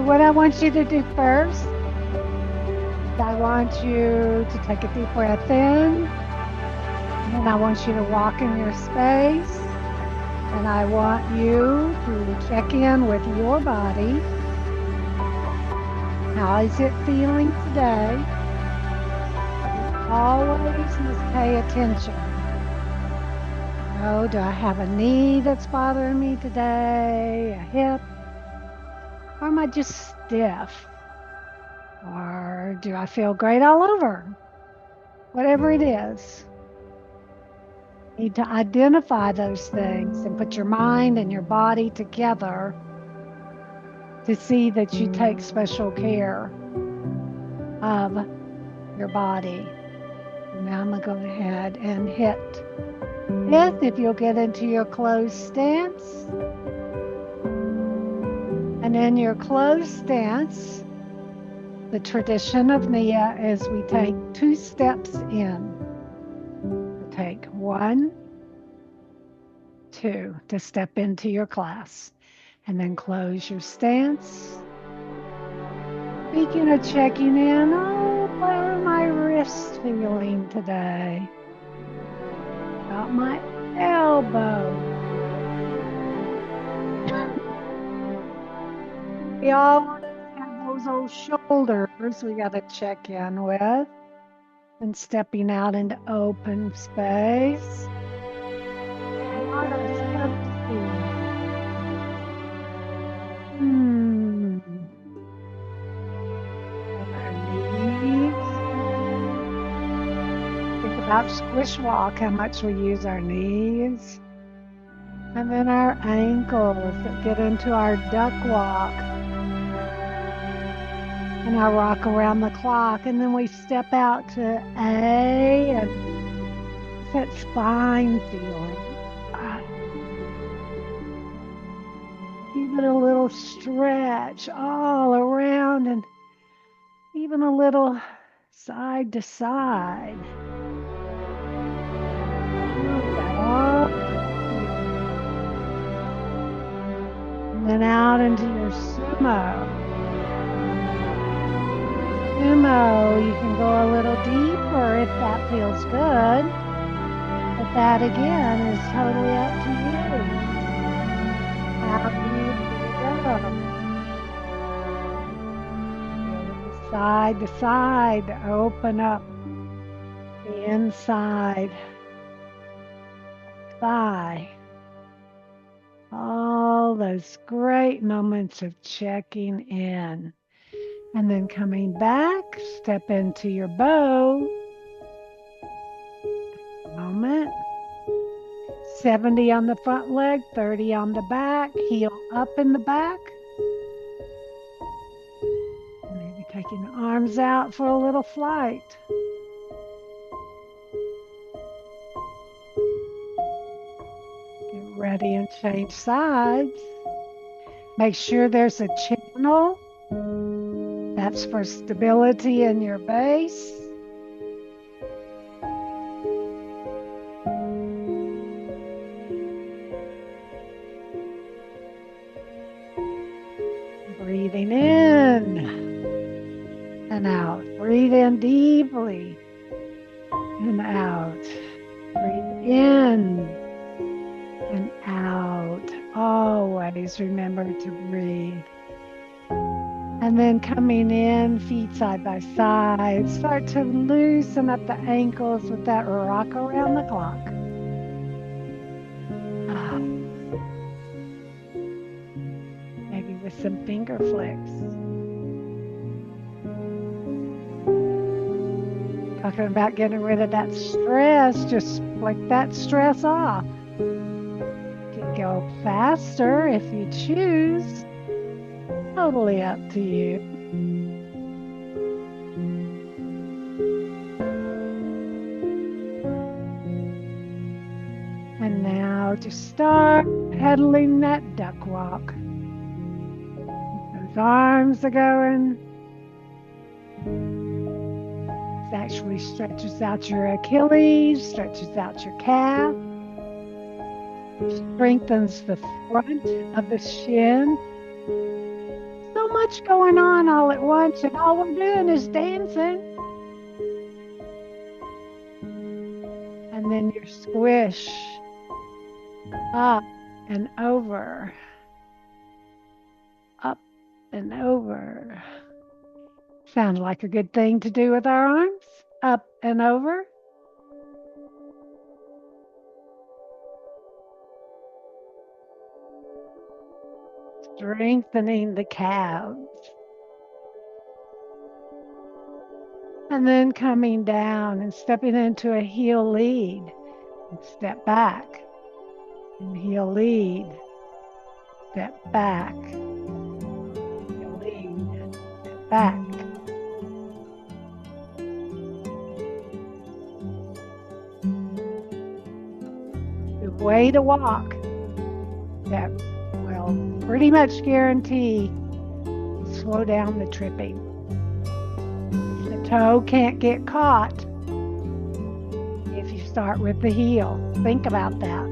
what I want you to do first, I want you to take a deep breath in, and then I want you to walk in your space, and I want you to check in with your body. How is it feeling today? Always must pay attention. Oh, do I have a knee that's bothering me today? A hip? Or am I just stiff? Or do I feel great all over? Whatever it is, you need to identify those things and put your mind and your body together to see that you take special care of your body. Now I'm going to go ahead and hit if you'll get into your closed stance. And in your closed stance, the tradition of NIA is we take 2 steps in. We take 1, 2 to step into your class. And then close your stance. Speaking of checking in, oh, how are my wrists feeling today? Got my elbow. We all have those old shoulders we got to check in with. And stepping out into open space. How are those hips feeling? Our knees. Think about squish walk, how much we use our knees. And then our ankles that get into our duck walk. And I rock around the clock. And then we step out to A, and it's that spine feeling. Even a little stretch all around, and even a little side to side. Move that up. And then out into your sumo. Sumo, you can go a little deeper if that feels good. But that again is totally up to you. How do you go? Side to side to open up the inside thigh. All those great moments of checking in. And then coming back, step into your bow. Moment. 70 on the front leg, 30 on the back, heel up in the back. Maybe taking the arms out for a little flight. Get ready and change sides. Make sure there's a channel. That's for stability in your base. Breathing in and out. Breathe in deeply and out. Breathe in and out. Always remember to breathe. And then coming in, feet side by side. Start to loosen up the ankles with that rock around the clock. Maybe with some finger flicks. Talking about getting rid of that stress, just flick that stress off. You can go faster if you choose. Totally up to you. And now just start pedaling that duck walk. Those arms are going. It actually stretches out your Achilles, stretches out your calf, strengthens the front of the shin. So much going on all at once, and all we're doing is dancing. And then you squish up and over, up and over. Sounds like a good thing to do with our arms. Up and over. Strengthening the calves. And then coming down and stepping into a heel lead. And step back. And heel lead. Step back. Heel lead. Step back. The way to walk that will pretty much guarantee slow down the tripping. The toe can't get caught if you start with the heel. Think about that.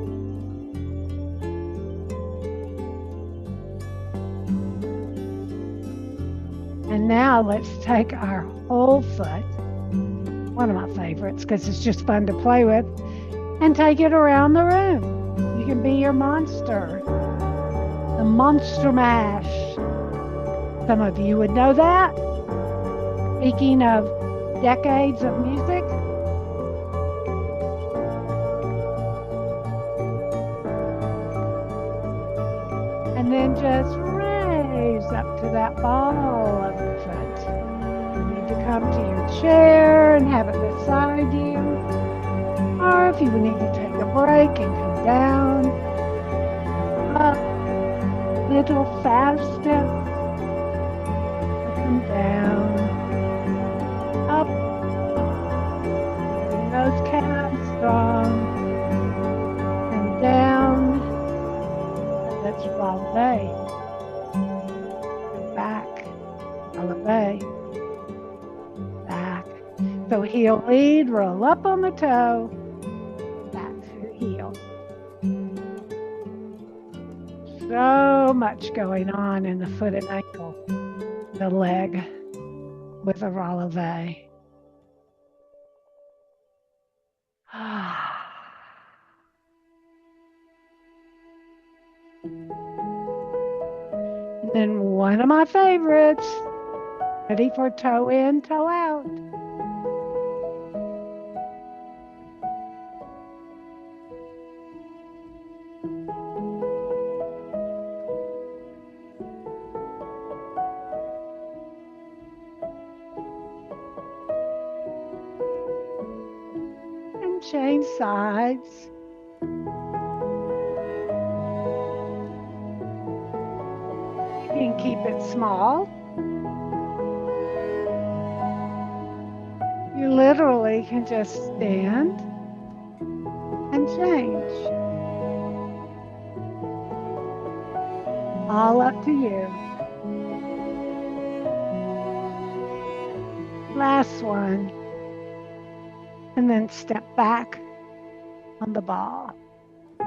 And now let's take our whole foot, one of my favorites because it's just fun to play with, and take it around the room. You can be your monster. The monster mash. Some of you would know that. Speaking of decades of music. And then just raise up to that ball of the foot. You need to come to your chair and have it beside you. Or if you need to take a break and come down, up, little fast steps, come down, up, getting those calves strong, and down, and that's releve, and back, releve, back. So heel lead, roll up on the toe, heel. So much going on in the foot and ankle, the leg with a releve. And then one of my favorites, ready for toe in, toe out. Change sides. You can keep it small. You literally can just stand and change. All up to you. Last one. And then step back on the ball. 3,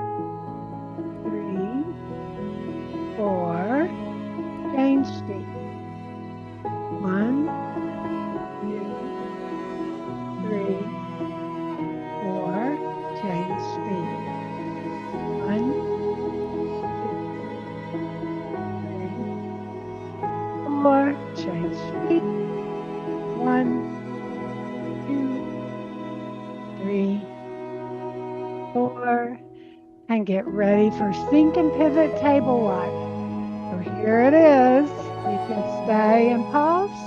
4, change feet. 1, 2, 3, 4, change feet. 1, 2, 3, 4, change feet. 1, 3, 4, and get ready for sink and pivot table walk. So here it is. You can stay and pause.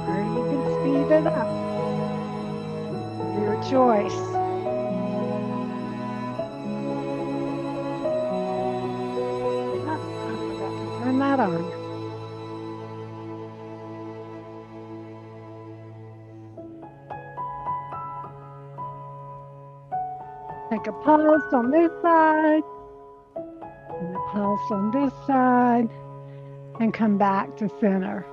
Or you can speed it up. Your choice. Oh, I forgot to turn that on. Take a pulse on this side, and a pulse on this side, and come back to center.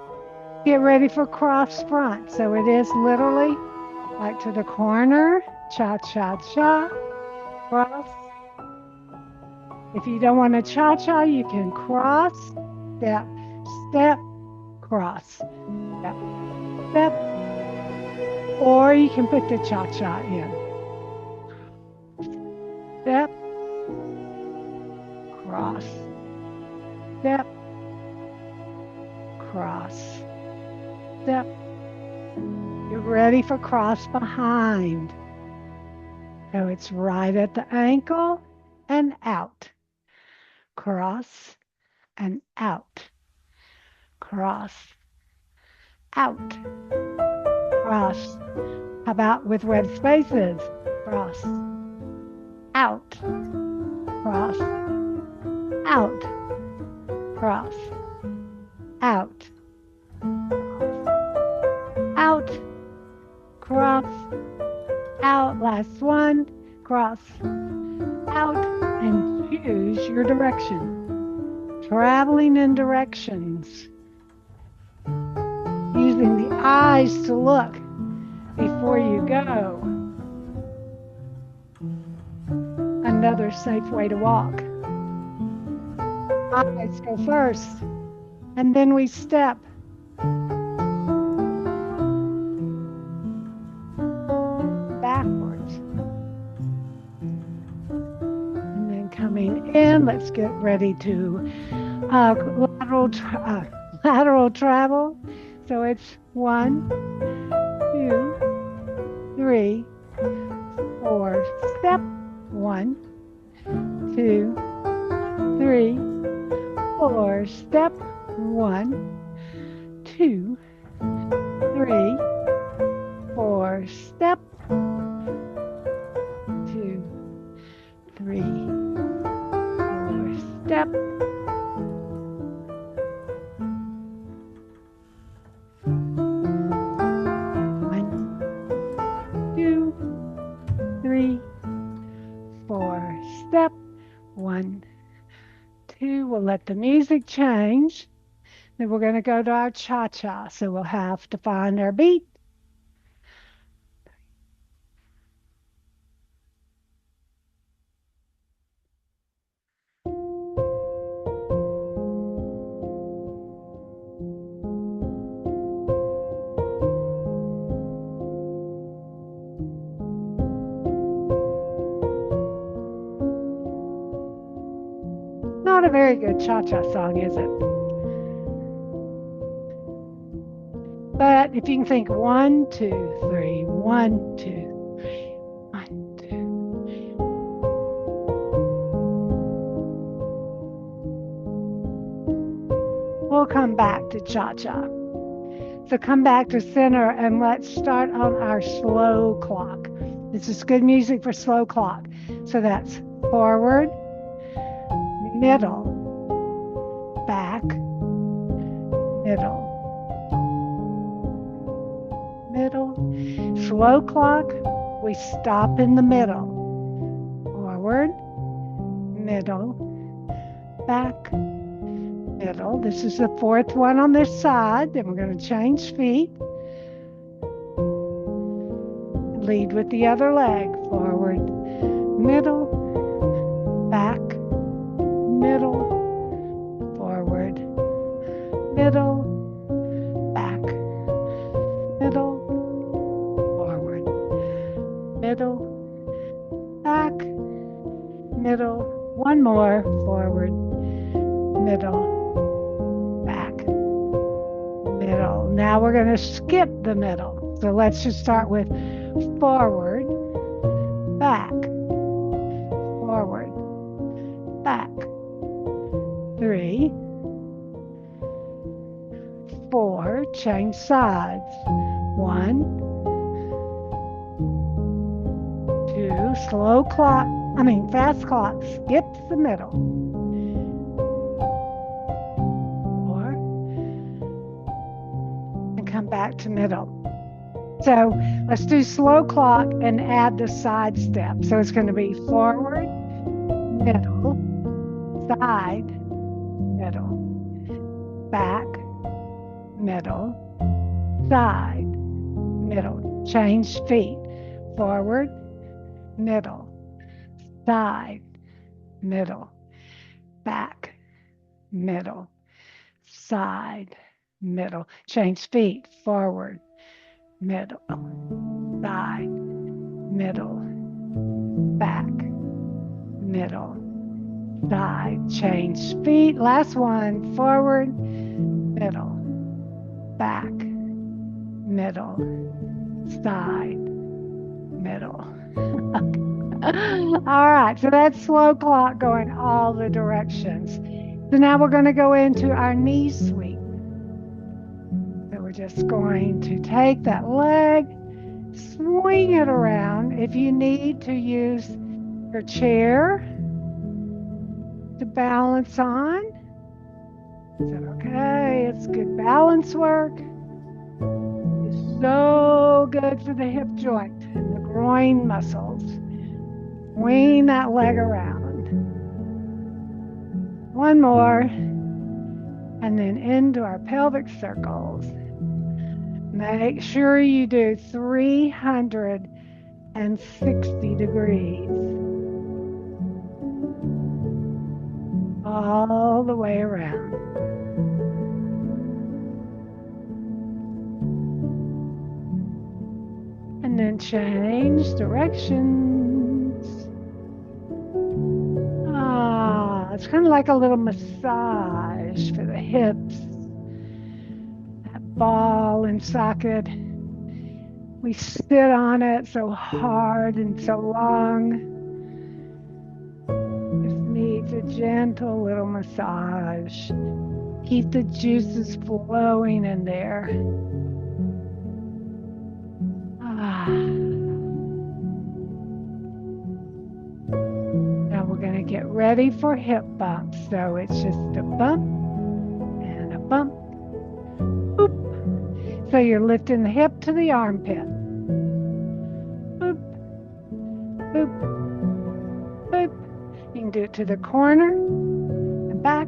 Get ready for cross front. So it is literally like to the corner, cha-cha-cha, cross. If you don't want to cha-cha, you can cross, step, step, cross, step, step, or you can put the cha-cha in. Step, cross, step, cross, step. You're ready for cross behind. So it's right at the ankle and out. Cross and out. Cross, out. Cross. How about with red spaces? Cross, out. Cross, out. Cross, out. Out. Cross, out. Last one. Cross, out. And choose your direction. Traveling in directions. Using the eyes to look before you go. Another safe way to walk. Eyes go first, and then we step. Backwards. And then coming in, let's get ready to lateral travel. So it's 1, 2, 3, 4. Step 1, 2, 3, 4. Step 1, 2, 3, 4. Step 2, 3, 4. Step. 3, 4. Step 1, 2. We'll let the music change. Then we're going to go to our cha-cha. So we'll have to find our beat. Not a very good cha-cha song, is it? But if you can think 1, 2, 3, 1, 2, 3, 1, 2. We'll come back to cha-cha. So come back to center and let's start on our slow clock. This is good music for slow clock. So that's forward, middle, back, middle, middle. Slow clock, we stop in the middle. Forward, middle, back, middle. This is the fourth one on this side. Then we're going to change feet. Lead with the other leg. Forward, middle, back, middle, forward, middle, back, middle, forward, middle, back, middle. One more. Forward, middle, back, middle. Now we're going to skip the middle. So let's just start with forward, back, forward, back. 3, 4, change sides. 1, 2, slow clock, fast clock, skips the middle. 4, and come back to middle. So let's do slow clock and add the side step. So it's going to be forward, middle, side, middle, back, middle, side, middle. Change feet. Forward, middle, side, middle, back, middle, side, middle. Change feet, forward, middle, side, middle, back, middle, side. Change feet. Last one, forward, middle, back, middle, side, middle. All right, so that's slow clock going all the directions. So now we're going to go into our knee sweep. So we're just going to take that leg, swing it around. If you need to use your chair to balance on, is that okay? It's good balance work. It's so good for the hip joint and the groin muscles. Swing that leg around. One more. And then into our pelvic circles. Make sure you do 360 degrees. All the way around. And then change directions. It's kind of like a little massage for the hips. That ball and socket. We sit on it so hard and so long. Just needs a gentle little massage. Keep the juices flowing in there. Now we're going to get ready for hip bumps. So it's just a bump and a bump. Boop. So you're lifting the hip to the armpit. Boop. Boop. Boop. You can do it to the corner and back,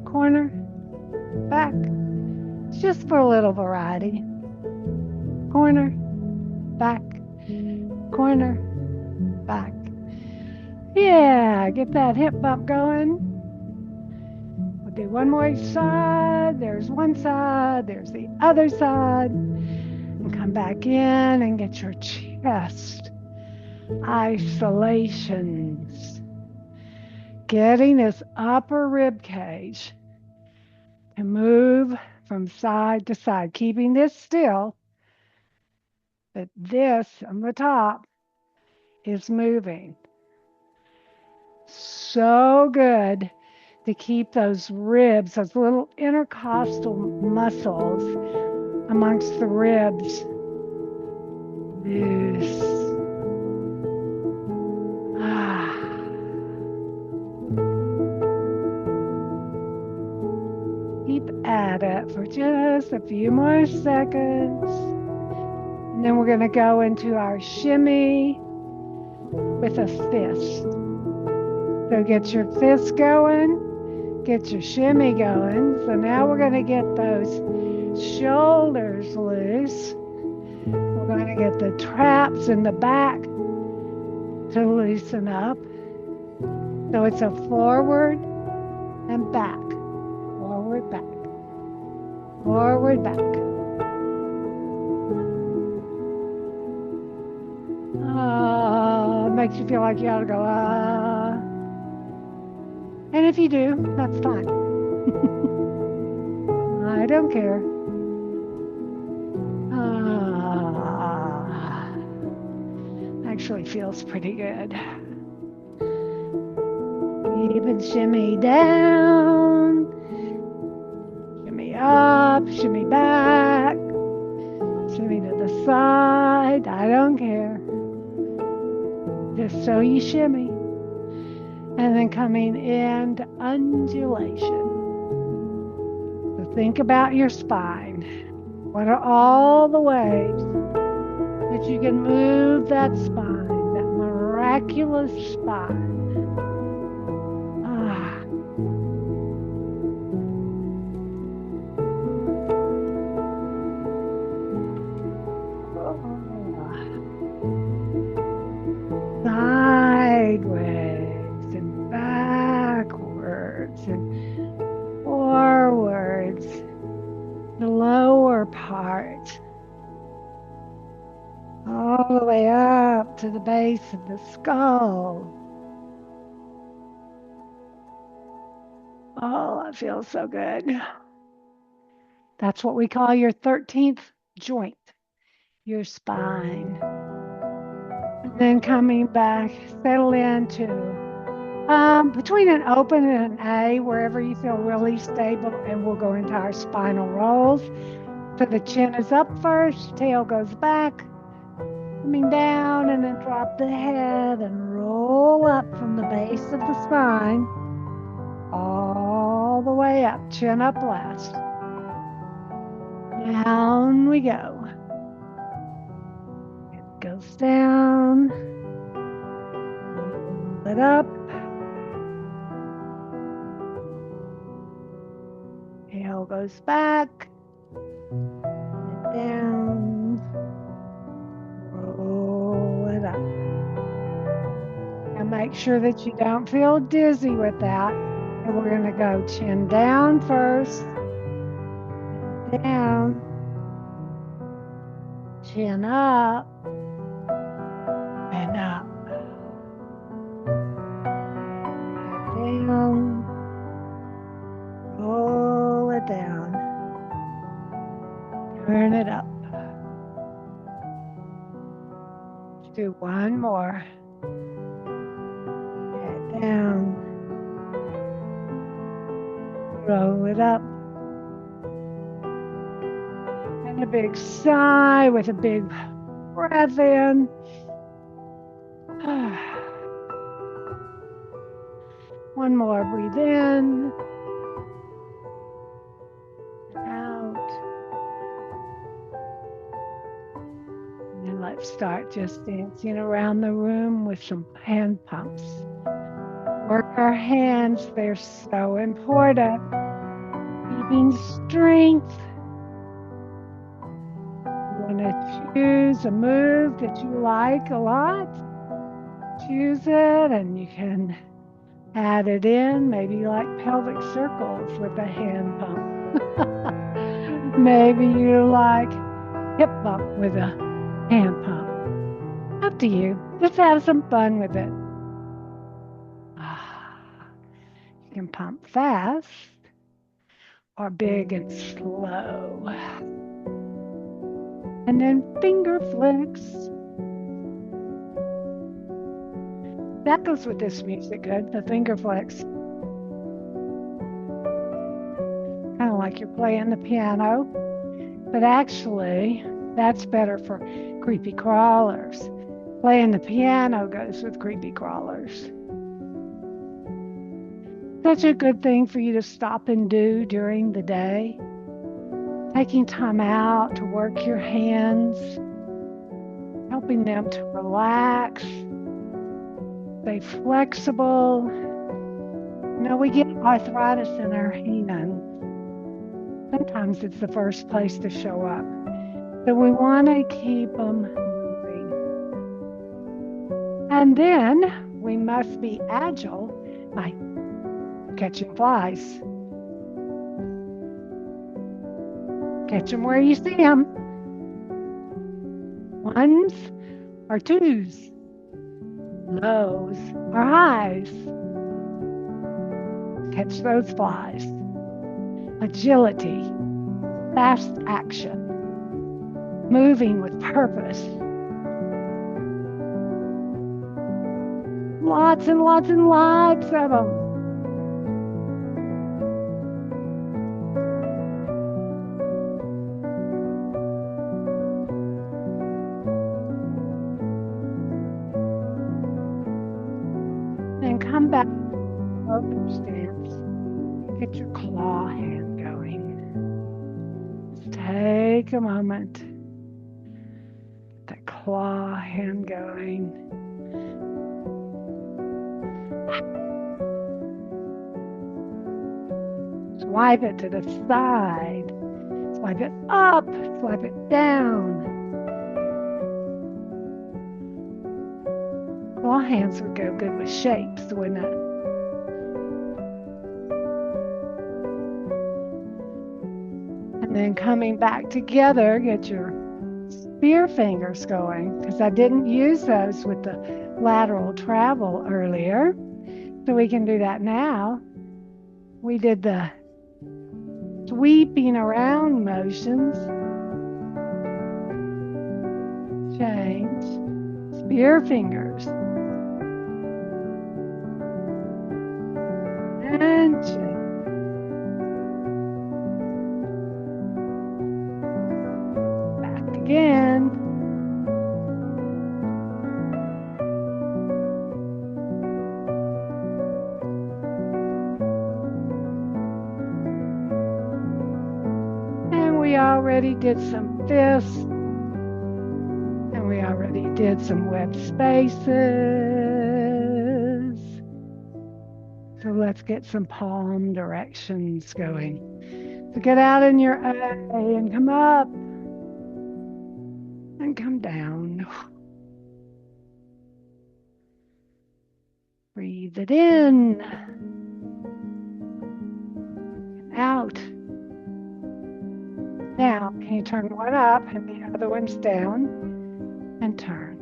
corner, back. It's just for a little variety. Corner, back, corner, back. Yeah, get that hip bump going. We'll do one more each side. There's one side, there's the other side. And come back in and get your chest isolations. Getting this upper rib cage to move from side to side, keeping this still. But this on the top is moving. So good to keep those ribs, those little intercostal muscles amongst the ribs loose. Keep at it for just a few more seconds. And then we're going to go into our shimmy with a fist. So get your fist going, get your shimmy going. So now we're going to get those shoulders loose. We're going to get the traps in the back to loosen up. So it's a forward and back, forward, back, forward, back. Makes you feel like you ought to go, And if you do, that's fine. I don't care. Actually feels pretty good. Even shimmy down, shimmy up, shimmy back, shimmy to the side. I don't care. Just so you shimmy. And then coming into undulation. So think about your spine. What are all the ways that you can move that spine, that miraculous spine? Sideways. all the way up to the base of the skull. Oh, that feels so good. That's what we call your 13th joint, your spine. And then coming back, settle into between an open and an A, wherever you feel really stable, and we'll go into our spinal rolls. So the chin is up first, tail goes back, coming down, and then drop the head and roll up from the base of the spine all the way up, chin up last. Down we go. It goes down, roll it up. Tail goes back, down, roll it up. And make sure that you don't feel dizzy with that. And we're going to go chin down first, and down, chin up, and up, and down, roll it down, turn it up. Let's do one more. Head down, roll it up. And a big sigh with a big breath in. One more, breathe in, out. And then let's start just dancing around the room with some hand pumps. Work our hands, they're so important. Keeping strength. You want to choose a move that you like a lot. Choose it, and you can add it in. Maybe you like pelvic circles with a hand pump. Maybe you like hip bump with a hand pump. Up to you. Just have some fun with it. You can pump fast or big and slow. And then finger flicks. That goes with this music good, the finger flicks. Kind of like you're playing the piano, but actually that's better for creepy crawlers. Playing the piano goes with creepy crawlers. Such a good thing for you to stop and do during the day. Taking time out to work your hands, helping them to relax, stay flexible. You know, we get arthritis in our hands. Sometimes it's the first place to show up. So we want to keep them moving. And then we must be agile by catching flies. Catch them where you see them. Ones or twos. Lows or highs. Catch those flies. Agility. Fast action. Moving with purpose. Lots and lots and lots of them. Then come back, open stance. Get your claw hand going. Just take a moment. Get that claw hand going. Swipe it to the side. Swipe it up. Swipe it down. Claw hands would go good with shapes, wouldn't it? And then coming back together, get your spear fingers going, because I didn't use those with the lateral travel earlier. So we can do that now. We did the sweeping around motions. Change. Spear fingers. And change. Back again. And we already did some fists. And we already did some web spaces. So let's get some palm directions going. So get out in your A and come up and come down. Breathe it in and out. Now, can you turn one up and the other one's down and turn?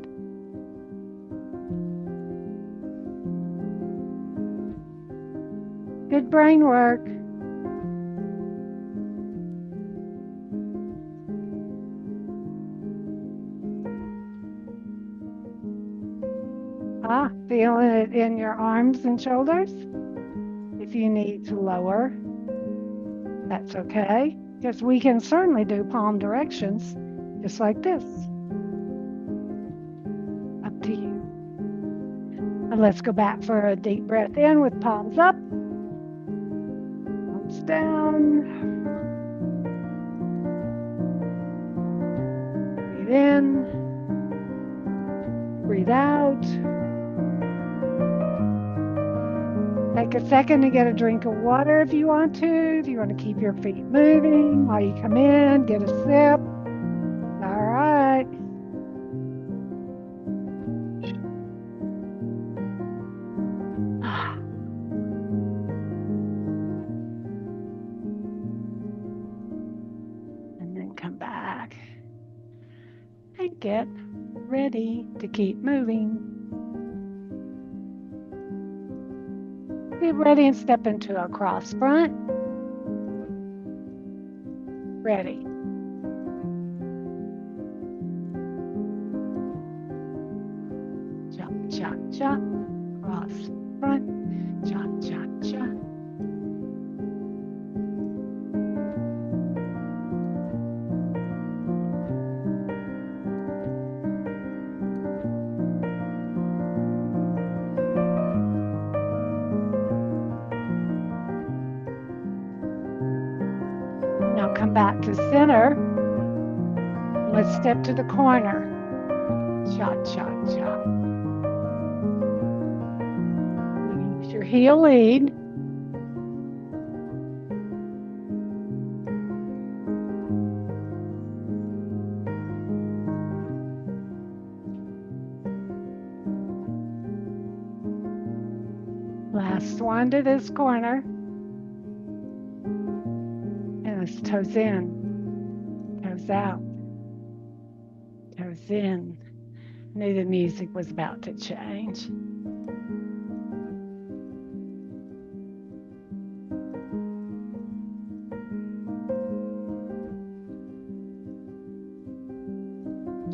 Good brain work. Feeling it in your arms and shoulders. If you need to lower, that's okay, because we can certainly do palm directions just like this. Up to you. And let's go back for a deep breath in with palms up, palms down. Breathe in, breathe out. Take a second to get a drink of water if you want to. If you want to keep your feet moving while you come in, get a sip. All right. And then come back and get ready to keep moving. Get ready and step into a cross front. Ready. Chop, chop, chop. Cross front. Chop, chop, chop. Now come back to center. Let's step to the corner. Chop, chop, chop. Use your heel lead. Last one to this corner. Toes in, toes out, toes in. I knew the music was about to change.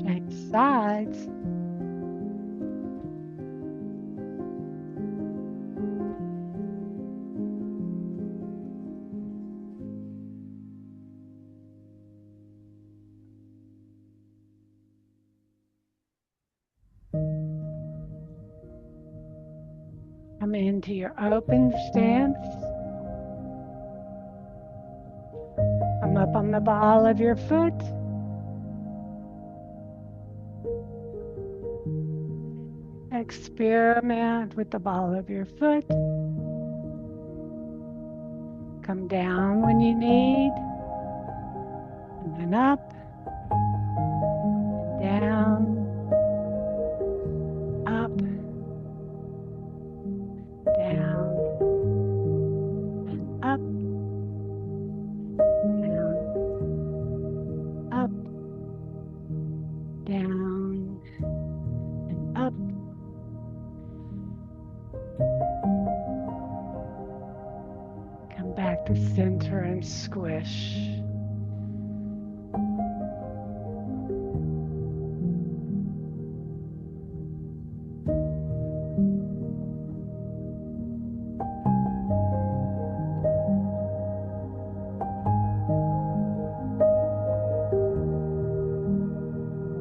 Change sides. Come into your open stance. Come up on the ball of your foot. Experiment with the ball of your foot. Come down when you need, and then up, and down, up, down, and up, down, up, down and up. Come back to center and squish.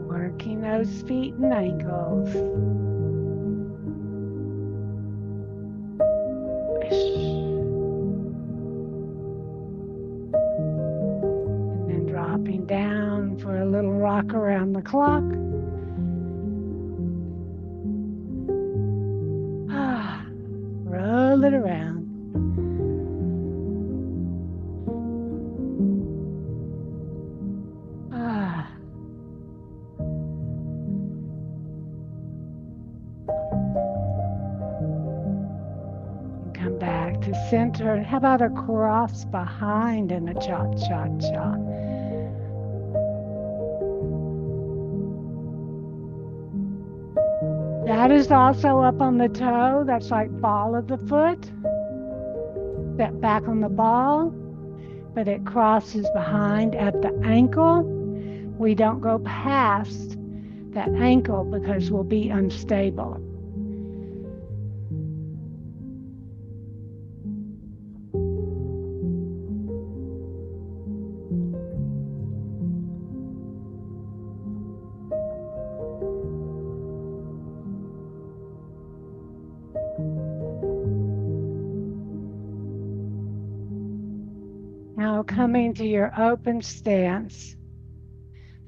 Working those feet and ankles. And then dropping down for a little rock around the clock. Roll it around. Come back to center. How about a cross behind and a cha-cha-cha? That is also up on the toe. That's like ball of the foot. Step back on the ball, but it crosses behind at the ankle. We don't go past that ankle because we'll be unstable. Now coming to your open stance.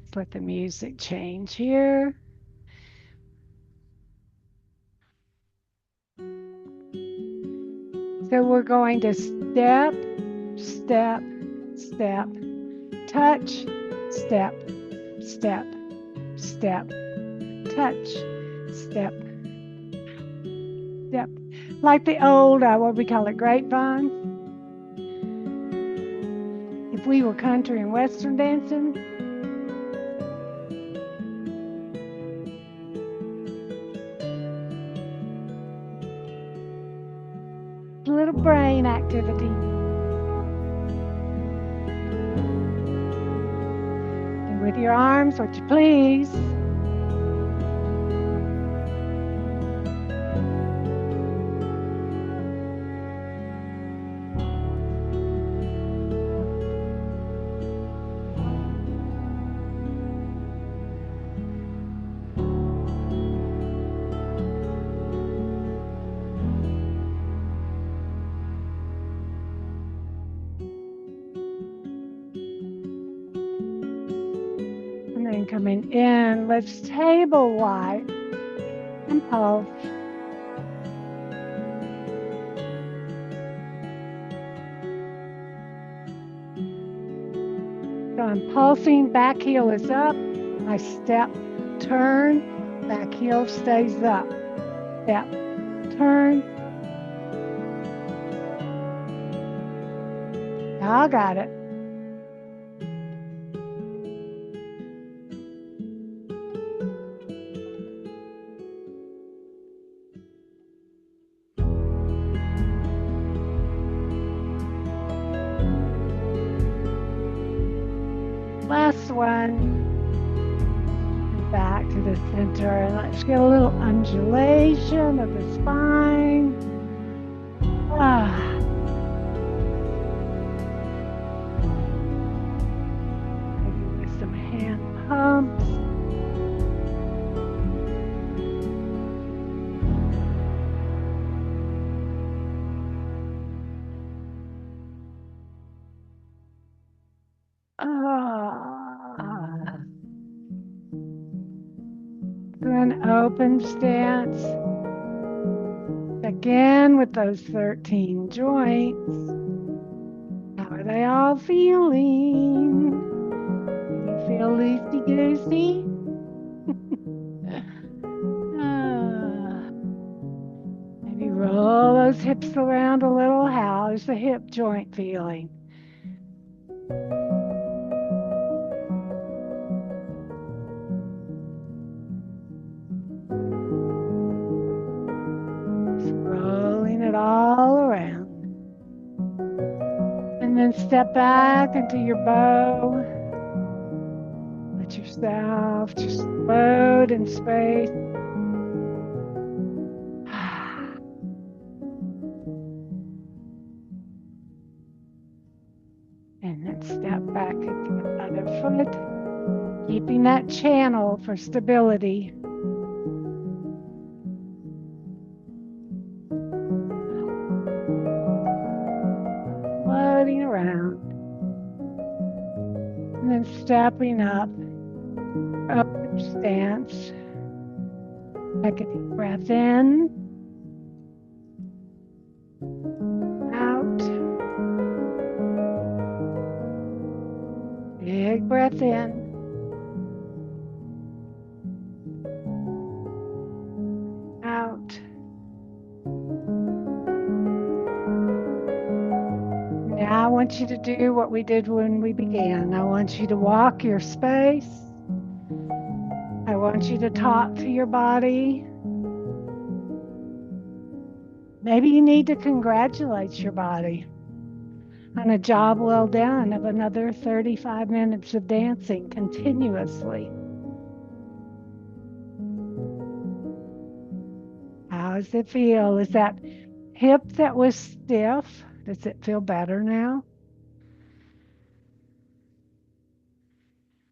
Let's let the music change here. So we're going to step, step, step, touch, step, step, step, touch, step, step. Like the old, what we call it, grapevine. If we were country and western dancing. A little brain activity. Do with your arms what you please. Coming in, let's table wipe and pulse. So I'm pulsing, back heel is up, I step, turn, back heel stays up, step, turn. I got it. Last one. Back to the center, and let's get a little undulation of the spine. Maybe with some hand pumps. An open stance. Again with those 13 joints. How are they all feeling? You feel loosey-goosey? Maybe roll those hips around a little. How is the hip joint feeling? step back into your bow. Let yourself just float in space. And then step back into the other foot, keeping that channel for stability. Floating around. And then stepping up, open stance. Take a deep breath in, out. Big breath in, out. Now I want you to do what we did when we began. I want you to walk your space. I want you to talk to your body. Maybe you need to congratulate your body on a job well done of another 35 minutes of dancing continuously. How does it feel? Is that hip that was stiff, does it feel better now?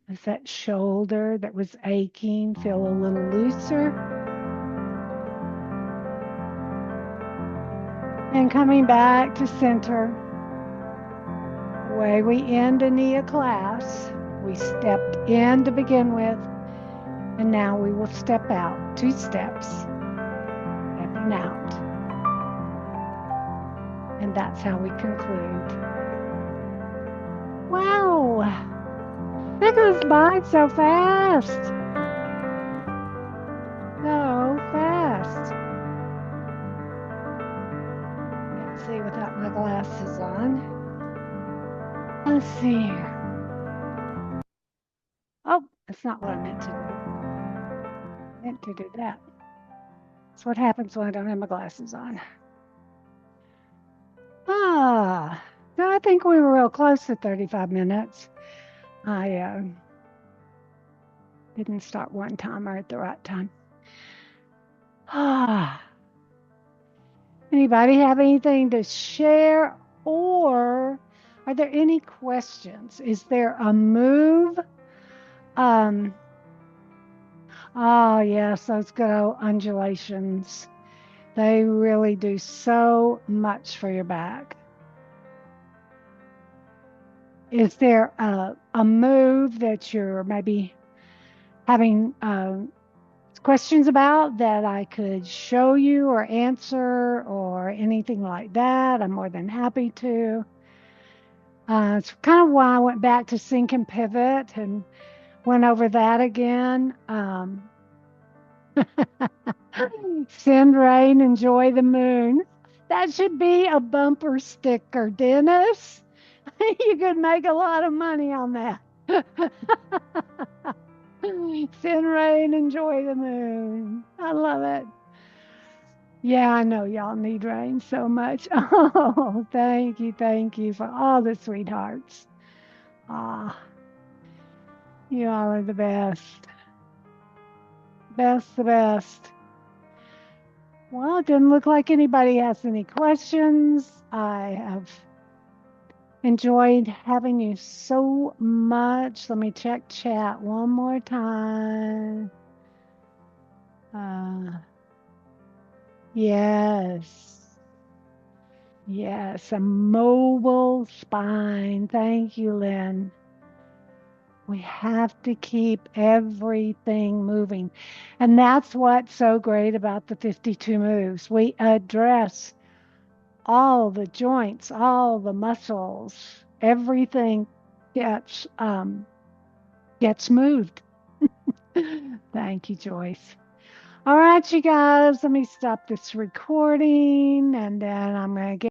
Does that shoulder that was aching feel a little looser? And coming back to center. The way we end a NIA class, we stepped in to begin with, and now we will step out. 2 steps, stepping out. And that's how we conclude. Wow! That goes by so fast. So fast. Can't see without my glasses on. Let's see here. Oh, that's not what I meant to do. I meant to do that. That's what happens when I don't have my glasses on. No, I think we were real close to 35 minutes. I didn't start one timer at the right time. Anybody have anything to share, or are there any questions? Is there a move? Oh yes, those good old undulations. They really do so much for your back. Is there a move that you're maybe having questions about that I could show you or answer or anything like that? I'm more than happy to. It's kind of why I went back to Sync and Pivot and went over that again. Send rain, enjoy the moon. That should be a bumper sticker, Dennis. You could make a lot of money on that. Send rain, enjoy the moon. I love it. Yeah, I know y'all need rain so much. Oh, thank you for all the sweethearts. You all are the best. The best. Well, it didn't look like anybody has any questions. I have enjoyed having you so much. Let me check chat one more time. Yes, a mobile spine. Thank you, Lynn. We have to keep everything moving. And that's what's so great about the 52 moves. We address all the joints, all the muscles, everything gets moved. Thank you, Joyce. All right, you guys, let me stop this recording and then I'm going to get